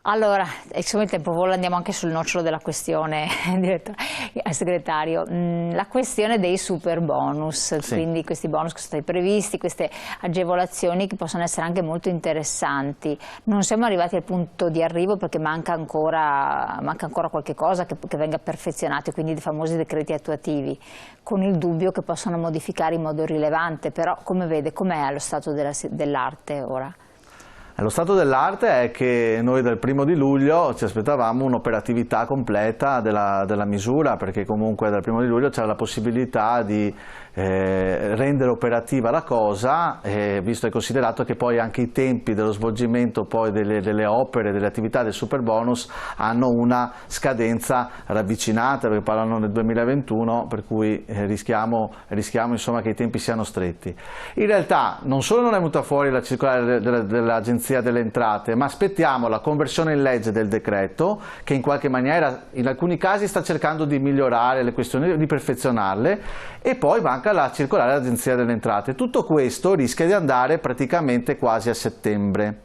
Allora, insomma il tempo vola, andiamo anche sul nocciolo della questione, segretario. La questione dei super bonus, sì. Quindi questi bonus che sono stati previsti, queste agevolazioni che possono essere anche molto interessanti. Non siamo arrivati al punto di arrivo perché manca ancora qualche cosa che venga perfezionato, quindi i famosi decreti attuativi, con il dubbio che possano modificare in modo rilevante. Però come vede, com'è allo stato dell'arte ora? Lo stato dell'arte è che noi dal 1° di luglio ci aspettavamo un'operatività completa della misura, perché comunque dal 1° di luglio c'era la possibilità di rendere operativa la cosa, visto e considerato che poi anche i tempi dello svolgimento poi delle opere, delle attività del super bonus hanno una scadenza ravvicinata, perché parlano nel 2021, per cui rischiamo insomma che i tempi siano stretti. In realtà non solo non è venuta fuori la circolare dell'Agenzia delle Entrate, ma aspettiamo la conversione in legge del decreto, che in qualche maniera in alcuni casi sta cercando di migliorare le questioni, di perfezionarle, e poi manca la circolare dell'Agenzia delle Entrate. Tutto questo rischia di andare praticamente quasi a settembre,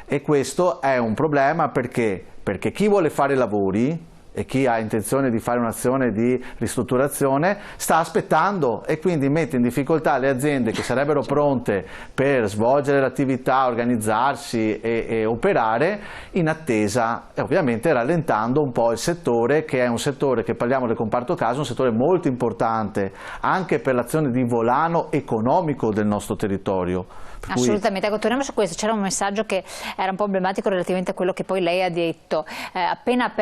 e questo è un problema perché chi vuole fare lavori e chi ha intenzione di fare un'azione di ristrutturazione sta aspettando, e quindi mette in difficoltà le aziende che sarebbero pronte per svolgere l'attività, organizzarsi e operare in attesa, e ovviamente rallentando un po' il settore, che è un settore, che parliamo del comparto casa, un settore molto importante anche per l'azione di volano economico del nostro territorio. Assolutamente, ecco, torniamo su questo. C'era un messaggio che era un po' emblematico relativamente a quello che poi lei ha detto. Appena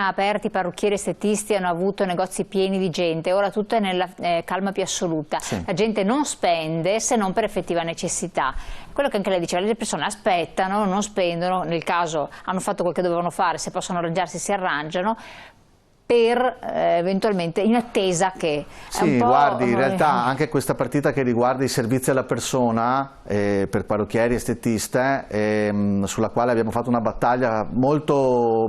aperti i parrucchieri estetisti hanno avuto negozi pieni di gente, ora tutto è nella calma più assoluta. Sì. La gente non spende se non per effettiva necessità. Quello che anche lei diceva, le persone aspettano, non spendono, nel caso hanno fatto quel che dovevano fare, se possono arrangiarsi si arrangiano, per eventualmente in attesa che... Sì, guardi, in realtà anche questa partita che riguarda i servizi alla persona per parrucchieri e estetiste, sulla quale abbiamo fatto una battaglia molto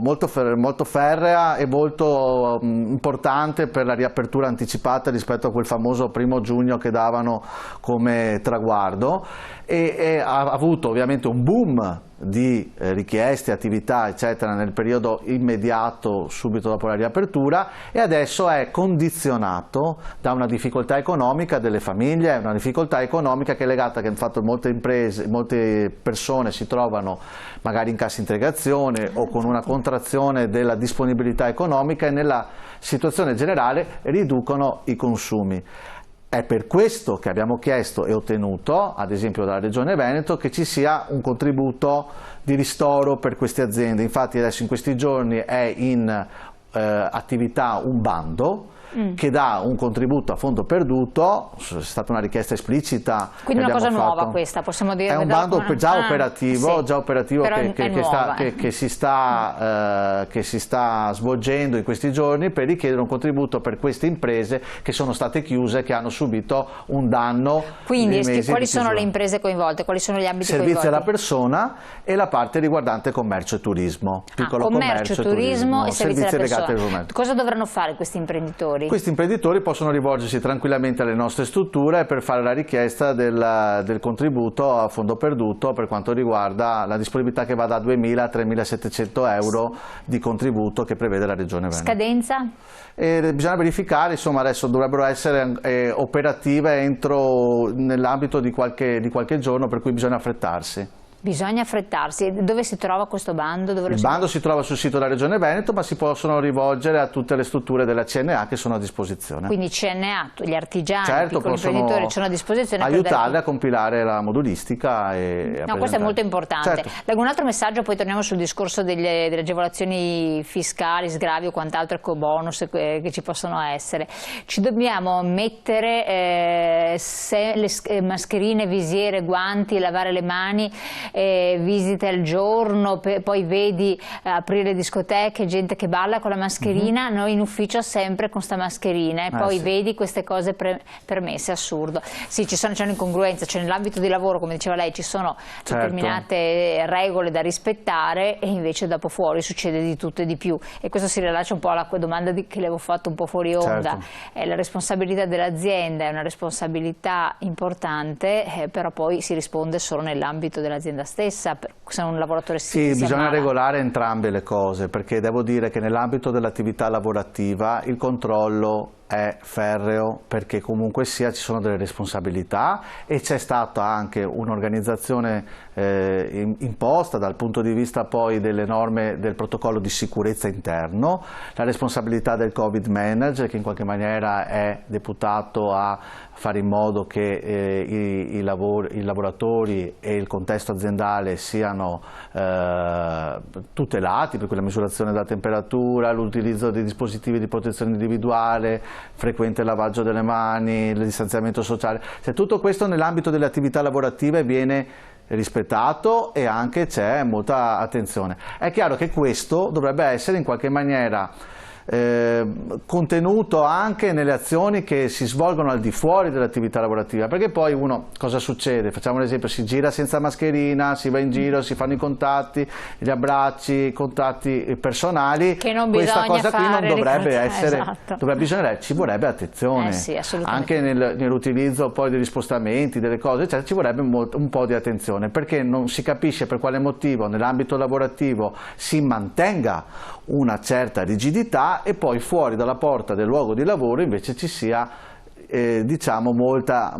ferrea e molto importante per la riapertura anticipata rispetto a quel famoso 1° giugno che davano come traguardo, e ha avuto ovviamente un boom di richieste, attività eccetera nel periodo immediato subito dopo la riapertura, e adesso è condizionato da una difficoltà economica delle famiglie, una difficoltà economica che è legata, che infatti molte persone si trovano magari in cassa integrazione o con una contrazione della disponibilità economica, e nella situazione generale riducono i consumi. È per questo che abbiamo chiesto e ottenuto, ad esempio dalla Regione Veneto, che ci sia un contributo di ristoro per queste aziende. Infatti adesso in questi giorni è in attività un bando che dà un contributo a fondo perduto, è stata una richiesta esplicita. Quindi una cosa nuova questa, possiamo dire? È un bando già operativo, sì, già operativo che si sta svolgendo in questi giorni, per richiedere un contributo per queste imprese che sono state chiuse, che hanno subito un danno. Quindi quali sono le imprese coinvolte? Quali sono gli ambiti coinvolti? Servizi alla persona e la parte riguardante commercio e turismo. Piccolo commercio, turismo e servizi alla legati persona. al Cosa dovranno fare questi imprenditori? Questi imprenditori possono rivolgersi tranquillamente alle nostre strutture per fare la richiesta del contributo a fondo perduto per quanto riguarda la disponibilità, che va da 2.000 a 3.700 euro di contributo che prevede la Regione Veneto. Scadenza? Bisogna verificare, insomma adesso dovrebbero essere operative nell'ambito di qualche giorno, per cui bisogna affrettarsi. Bisogna affrettarsi. Dove si trova questo bando? Il bando si trova sul sito della Regione Veneto, ma si possono rivolgere a tutte le strutture della CNA che sono a disposizione. Quindi CNA, gli artigiani, certo, i piccoli imprenditori sono a disposizione. Aiutarli a compilare la modulistica e no, questo è molto importante. Certo. Leggo un altro messaggio, poi torniamo sul discorso delle agevolazioni fiscali, sgravi o quant'altro, ecobonus che ci possono essere. Ci dobbiamo mettere le mascherine, visiere, guanti, lavare le mani, visite al giorno, poi vedi aprire discoteche, gente che balla con la mascherina, noi in ufficio sempre con sta mascherina, e poi sì, vedi queste cose permesse, assurdo. Sì, c'è un'incongruenza, cioè nell'ambito di lavoro, come diceva lei, ci sono determinate regole da rispettare, e invece dopo fuori succede di tutto e di più, e questo si rilascia un po' alla domanda che le avevo fatto un po' fuori onda. La responsabilità dell'azienda è una responsabilità importante, però poi si risponde solo nell'ambito dell'azienda l'azienda stessa, se un lavoratore Sì, bisogna regolare entrambe le cose, perché devo dire che nell'ambito dell'attività lavorativa il controllo è ferreo, perché comunque sia ci sono delle responsabilità e c'è stata anche un'organizzazione imposta dal punto di vista poi delle norme del protocollo di sicurezza interno, la responsabilità del Covid Manager che in qualche maniera è deputato a fare in modo che i lavoratori e il contesto aziendale siano tutelati, per cui la misurazione della temperatura, l'utilizzo dei dispositivi di protezione individuale, frequente lavaggio delle mani, il distanziamento sociale, cioè, tutto questo nell'ambito delle attività lavorative viene rispettato e anche c'è molta attenzione. È chiaro che questo dovrebbe essere in qualche maniera contenuto anche nelle azioni che si svolgono al di fuori dell'attività lavorativa, perché poi uno, cosa succede? Facciamo un esempio, si gira senza mascherina, si va in giro, si fanno i contatti, gli abbracci, i contatti personali, che non questa cosa qui non dovrebbe essere, esatto. ci vorrebbe attenzione, sì, anche nell'utilizzo poi degli spostamenti, delle cose, eccetera, ci vorrebbe un po' di attenzione, perché non si capisce per quale motivo nell'ambito lavorativo si mantenga una certa rigidità e poi fuori dalla porta del luogo di lavoro invece ci sia diciamo molta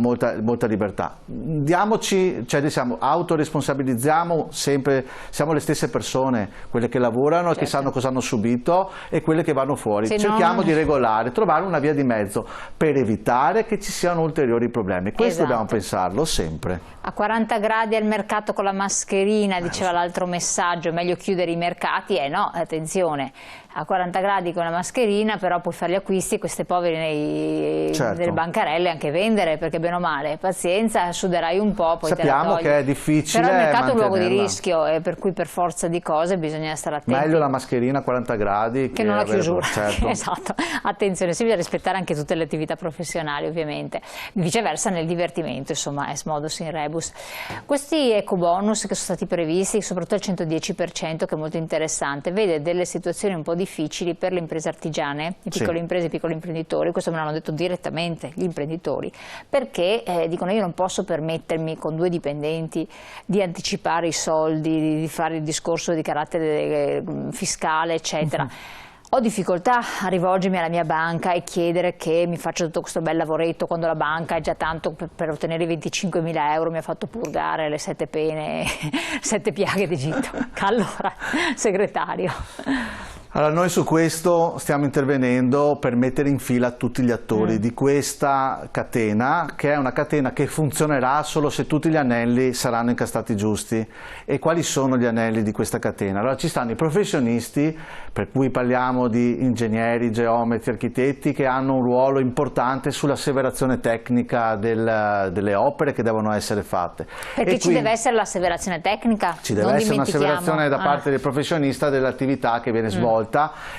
libertà. Diamoci, cioè diciamo, autoresponsabilizziamo sempre, siamo le stesse persone, quelle che lavorano, certo, e che sanno cosa hanno subito e quelle che vanno fuori. Cerchiamo di regolare, trovare una via di mezzo per evitare che ci siano ulteriori problemi. Questo dobbiamo pensarlo sempre. A 40 gradi al mercato con la mascherina, diceva l'altro messaggio, è meglio chiudere i mercati? No, attenzione, a 40 gradi con la mascherina però puoi fare gli acquisti e queste povere nelle bancarelle anche vendere, perché bene o male, pazienza, suderai un po', poi sappiamo te la togli. Che è difficile. Però il mercato è un luogo di rischio, per cui per forza di cose bisogna stare attenti. Meglio la mascherina a 40 gradi che non la chiusura, certo. Esatto, attenzione, si bisogna rispettare anche tutte le attività professionali ovviamente, viceversa nel divertimento, insomma, es modus in rebus. Questi ecobonus che sono stati previsti, soprattutto il 110%, che è molto interessante, vede delle situazioni un po' difficili per le imprese artigiane, le piccole imprese, i piccoli imprenditori, questo me l'hanno detto direttamente gli imprenditori, perché dicono io non posso permettermi con 2 dipendenti di anticipare i soldi, di fare il discorso di carattere fiscale, eccetera. Ho difficoltà a rivolgermi alla mia banca e chiedere che mi faccia tutto questo bel lavoretto quando la banca è già tanto per ottenere i 25.000 euro mi ha fatto purgare le 7 pene, 7 piaghe d'Egitto. Allora, segretario. Allora, noi su questo stiamo intervenendo per mettere in fila tutti gli attori di questa catena, che è una catena che funzionerà solo se tutti gli anelli saranno incastrati giusti. E quali sono gli anelli di questa catena? Allora, ci stanno i professionisti, per cui parliamo di ingegneri, geometri, architetti, che hanno un ruolo importante sull'asseverazione tecnica delle opere che devono essere fatte. Perché ci deve essere l'asseverazione tecnica? Ci deve essere un'asseverazione da parte del professionista dell'attività che viene svolta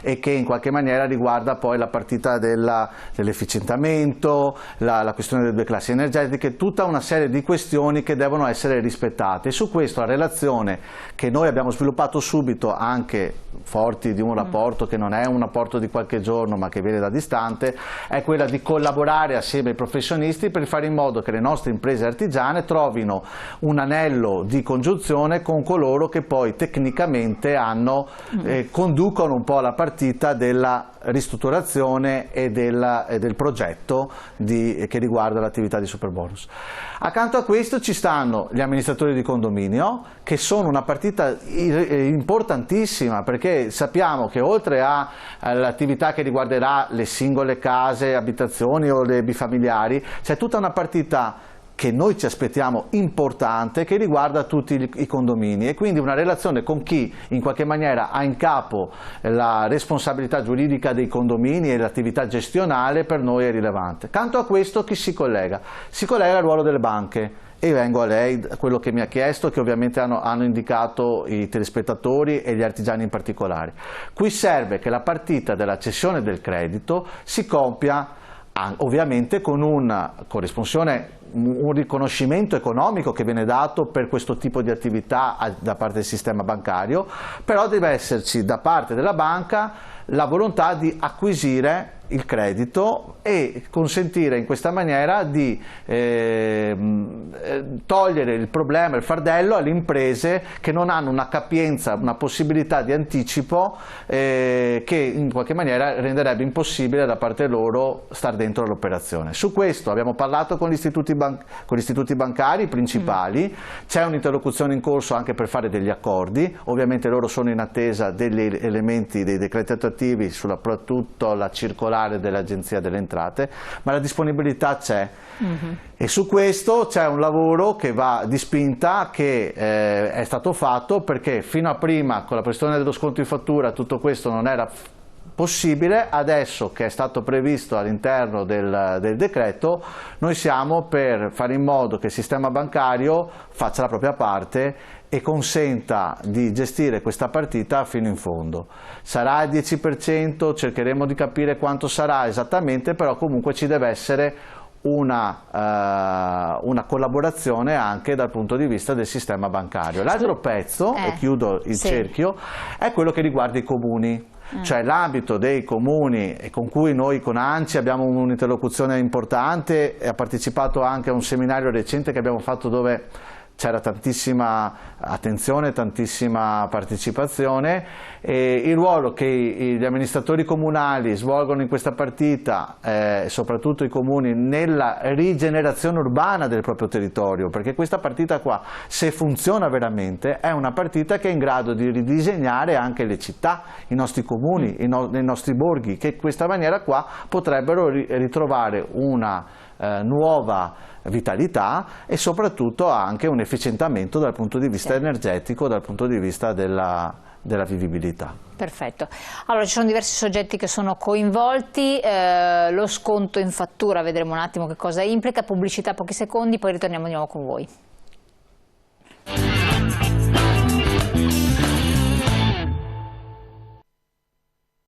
e che in qualche maniera riguarda poi la partita dell'efficientamento, la questione delle 2 classi energetiche, tutta una serie di questioni che devono essere rispettate. E su questo la relazione che noi abbiamo sviluppato subito, anche forti di un rapporto che non è un rapporto di qualche giorno ma che viene da distante, è quella di collaborare assieme ai professionisti per fare in modo che le nostre imprese artigiane trovino un anello di congiunzione con coloro che poi tecnicamente conducono un po' la partita della ristrutturazione e del progetto che riguarda l'attività di Superbonus. Accanto a questo ci stanno gli amministratori di condominio, che sono una partita importantissima, perché sappiamo che oltre all'attività che riguarderà le singole case, abitazioni o le bifamiliari, c'è tutta una partita che noi ci aspettiamo importante, che riguarda tutti i condomini, e quindi una relazione con chi in qualche maniera ha in capo la responsabilità giuridica dei condomini e l'attività gestionale per noi è rilevante. Accanto a questo chi si collega? Si collega al ruolo delle banche. E vengo a lei, a quello che mi ha chiesto, che ovviamente hanno indicato i telespettatori e gli artigiani in particolare. Qui serve che la partita della cessione del credito si compia ovviamente con una corrisponsione, un riconoscimento economico che viene dato per questo tipo di attività da parte del sistema bancario, però deve esserci da parte della banca la volontà di acquisire il credito e consentire in questa maniera di togliere il problema, il fardello alle imprese che non hanno una capienza, una possibilità di anticipo che in qualche maniera renderebbe impossibile da parte loro star dentro l'operazione. Su questo abbiamo parlato con gli istituti bancari principali, c'è un'interlocuzione in corso anche per fare degli accordi, ovviamente loro sono in attesa degli elementi, dei decreti attuativi, soprattutto la circolare dell'Agenzia delle Entrate, ma la disponibilità c'è. E su questo c'è un lavoro che va di spinta, che è stato fatto, perché fino a prima con la questione dello sconto in fattura tutto questo non era possibile. Adesso che è stato previsto all'interno del decreto, noi siamo per fare in modo che il sistema bancario faccia la propria parte e consenta di gestire questa partita fino in fondo. Sarà il 10%, cercheremo di capire quanto sarà esattamente, però comunque ci deve essere una collaborazione anche dal punto di vista del sistema bancario. L'altro pezzo, e chiudo il cerchio, è quello che riguarda i comuni. Cioè l'ambito dei comuni, e con cui noi con ANCI abbiamo un'interlocuzione importante, e ha partecipato anche a un seminario recente che abbiamo fatto dove c'era tantissima attenzione, tantissima partecipazione, e il ruolo che gli amministratori comunali svolgono in questa partita, soprattutto i comuni, nella rigenerazione urbana del proprio territorio, perché questa partita qua, se funziona veramente, è una partita che è in grado di ridisegnare anche le città, i nostri comuni, i nostri borghi, che in questa maniera qua potrebbero ritrovare una nuova vitalità e soprattutto anche un efficientamento dal punto di vista energetico, dal punto di vista della vivibilità. Perfetto. Allora, ci sono diversi soggetti che sono coinvolti, lo sconto in fattura, vedremo un attimo che cosa implica, pubblicità pochi secondi, poi ritorniamo di nuovo con voi.